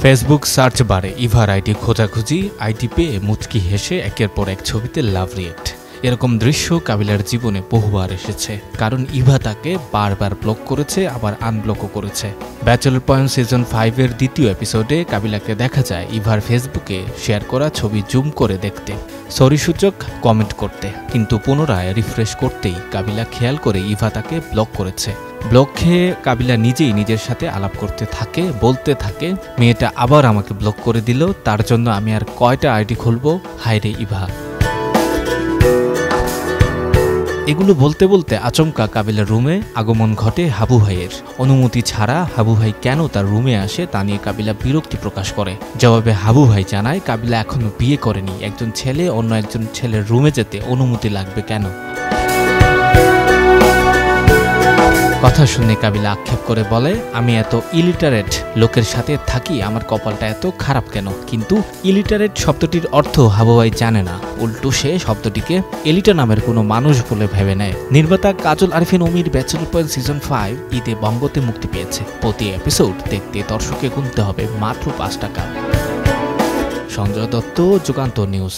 Facebook search বারে ইভার ID খোঁজাখুঁজি, ID পেয়ে মুচকি হেসে একের পর এক ছবিতে লাভ রিয়েক্ট। এরকম দৃশ্য কাবিলার জীবনে বহুবার এসেছে, কারণ ইভা তাকে বারবার ব্লক করেছে, আবার আনব্লকও করেছে। ব্যাচেলর পয়েন্ট সিজন 5 এর দ্বিতীয় এপিসোডে কাবিলাকে দেখা যায় ইভার ফেসবুকে শেয়ার করা ছবি জুম করে দেখতে, সরিসূচক কমেন্ট করতে, কিন্তু পুনরায় রিফ্রেশ করতেই কাবিলা খেয়াল করে ইভা তাকে ব্লক করেছে। ব্লক খেয়ে কাবিলা নিজেই নিজের সাথে আলাপ করতে থাকে, বলতে থাকে, মেয়েটা আবার আমাকে ব্লক করে দিল, তার জন্য আমি আর কয়টা আইডি খুলবো, হায়রে ইভা। এগুলো বলতে বলতে আচমকা কাবিলার রুমে আগমন ঘটে হাবু ভাইয়ের। অনুমতি ছাড়া হাবু ভাই কেন তার রুমে আসে তা নিয়ে কাবিলা বিরক্তি প্রকাশ করে। জবাবে হাবু ভাই জানায় কাবিলা এখনো বিয়ে করেনি, একজন ছেলে অন্য একজন ছেলের রুমে যেতে অনুমতি লাগবে কেন। কথা শুনে কাবিলা আক্ষেপ করে বলে, আমি এত ইলিটারেট লোকের সাথে থাকি, আমার কপালটা এত খারাপ কেন। কিন্তু ইলিটারেট শব্দটির অর্থ হাবু ভাই জানে না, উল্টো সে শব্দটিকে এলিটা নামের কোনো মানুষ বলে ভেবে নেয়। নির্মাতা কাজল আরিফিন অমির ব্যাচেলর পয়েন্ট সিজন 5 ঈদে বঙ্গতে মুক্তি পেয়েছে। প্রতি এপিসোড দেখতে দর্শকে গুনতে হবে মাত্র 5 টাকা। সঞ্জয় দত্ত, যুগান্তর নিউজ।